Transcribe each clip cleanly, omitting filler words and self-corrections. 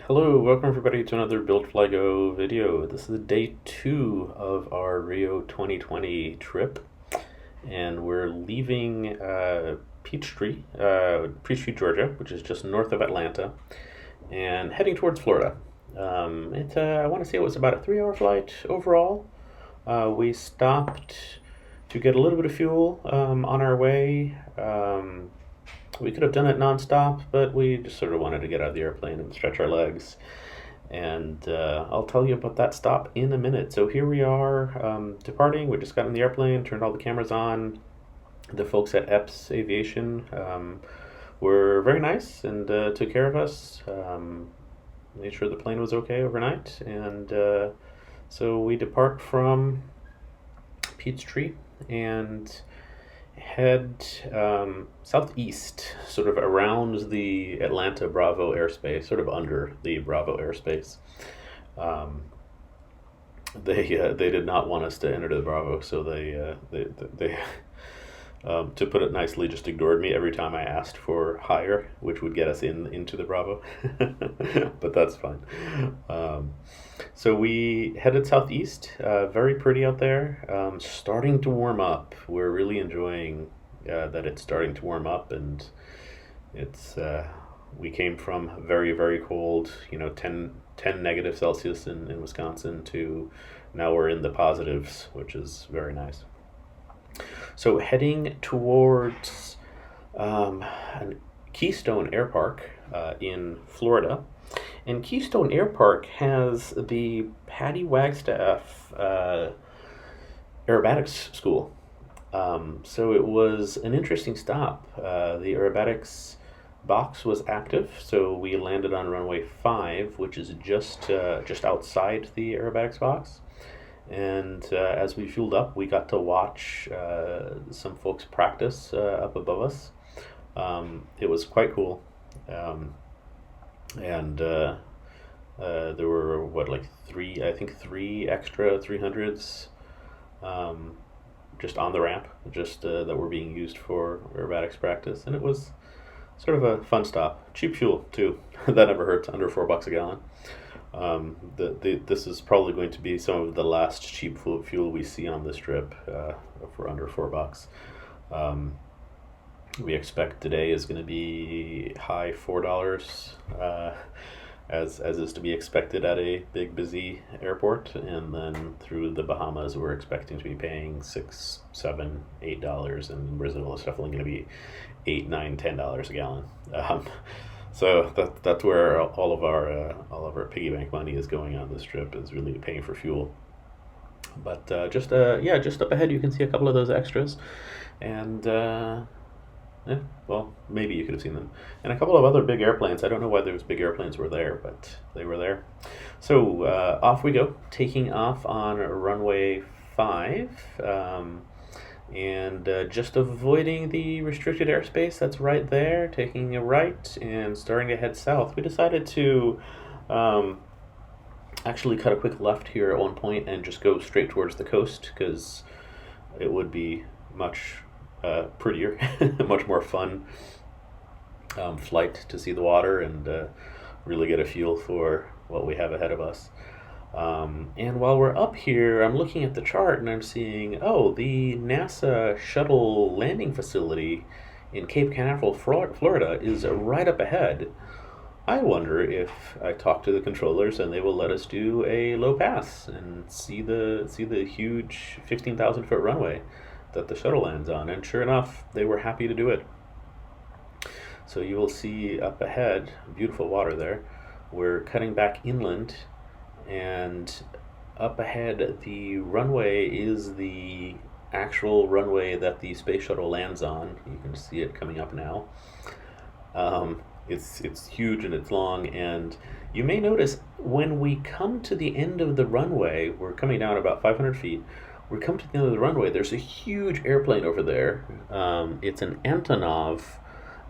Hello, welcome everybody to another Build Fly Go video. This is day 2 of our Rio 2020 trip, and we're leaving Peachtree, Georgia, which is just north of Atlanta, and heading towards Florida. I want to say it was about a 3-hour flight overall. We stopped to get a little bit of fuel on our way. We could have done it nonstop, but we just sort of wanted to get out of the airplane and stretch our legs. And I'll tell you about that stop in a minute. So here we are departing. We just got in the airplane, turned all the cameras on. The folks at EPS Aviation were very nice and took care of us. Made sure the plane was okay overnight. And so we depart from Peachtree and head southeast, sort of around the Atlanta Bravo airspace, sort of under the Bravo airspace. They did not want us to enter the Bravo, so they to put it nicely, just ignored me every time I asked for higher, which would get us into the Bravo. But that's fine. So we headed southeast. Very pretty out there. Starting to warm up. We're really enjoying that it's starting to warm up, and it's we came from very, very cold, 10 negative Celsius in Wisconsin, to now we're in the positives, which is very nice. So heading towards Keystone Airpark in Florida. And Keystone Airpark has the Patty Wagstaff aerobatics school. So it was an interesting stop. The aerobatics box was active, so we landed on runway 5, which is just outside the aerobatics box. And as we fueled up, we got to watch some folks practice up above us. It was quite cool. And there were three extra 300s just on the ramp, that were being used for aerobatics practice, and it was sort of a fun stop. Cheap fuel too. That never hurts. Under $4 a gallon. This is probably going to be some of the last cheap fuel we see on this trip for under $4. We expect today is going to be high $4, as is to be expected at a big busy airport, and then through the Bahamas we're expecting to be paying $6, $7, $8, and Brazil is definitely going to be $8, $9, $10 a gallon. So that's where all of our piggy bank money is going on this trip, is really paying for fuel. But just up ahead you can see a couple of those extras, and yeah, well, maybe you could have seen them. And a couple of other big airplanes. I don't know why those big airplanes were there, but they were there. So off we go, taking off on runway 5, and just avoiding the restricted airspace that's right there, taking a right and starting to head south. We decided to actually cut a quick left here at one point and just go straight towards the coast, because it would be much prettier, much more fun flight to see the water and really get a feel for what we have ahead of us. And while we're up here, I'm looking at the chart and I'm seeing, the NASA Shuttle landing facility in Cape Canaveral, Florida is right up ahead. I wonder if I talk to the controllers and they will let us do a low pass and see the huge 15,000-foot runway that the shuttle lands on. And sure enough, they were happy to do it. So you will see up ahead, beautiful water there. We're cutting back inland, and up ahead the runway is the actual runway that the space shuttle lands on. You can see it coming up now. It's huge and it's long, and you may notice when we come to the end of the runway, we're coming down about 500 feet. We come to the end of the runway, there's a huge airplane over there. It's an Antonov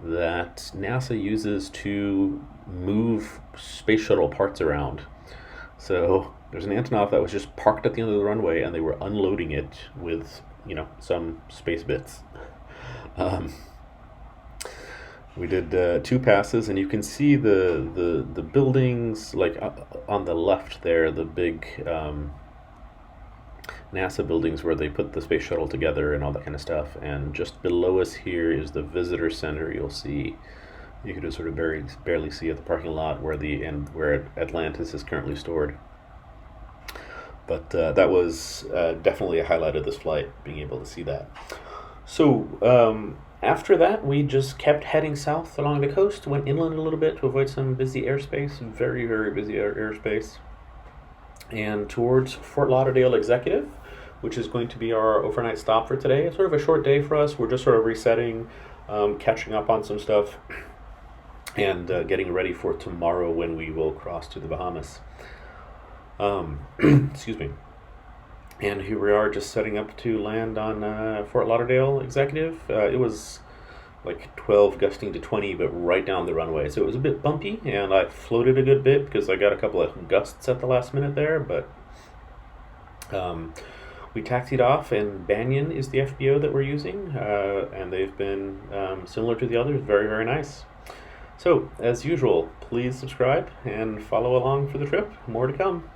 that NASA uses to move space shuttle parts around. So there's an Antonov that was just parked at the end of the runway, and they were unloading it with, some space bits. We did 2 passes, and you can see the buildings like on the left there, the big NASA buildings where they put the space shuttle together and all that kind of stuff. And just below us here is the visitor center. You'll see, you can just sort of barely see at the parking lot where where Atlantis is currently stored. But that was definitely a highlight of this flight, being able to see that. So after that, we just kept heading south along the coast, went inland a little bit to avoid some busy airspace, very, very busy airspace, and towards Fort Lauderdale Executive, which is going to be our overnight stop for today. It's sort of a short day for us. We're just sort of resetting, catching up on some stuff, and getting ready for tomorrow when we will cross to the Bahamas. Excuse me. And here we are just setting up to land on Fort Lauderdale Executive. It was like 12 gusting to 20, but right down the runway. So it was a bit bumpy, and I floated a good bit because I got a couple of gusts at the last minute there, but we taxied off, and Banyan is the FBO that we're using, and they've been similar to the others, very, very nice. So, as usual, please subscribe and follow along for the trip. More to come.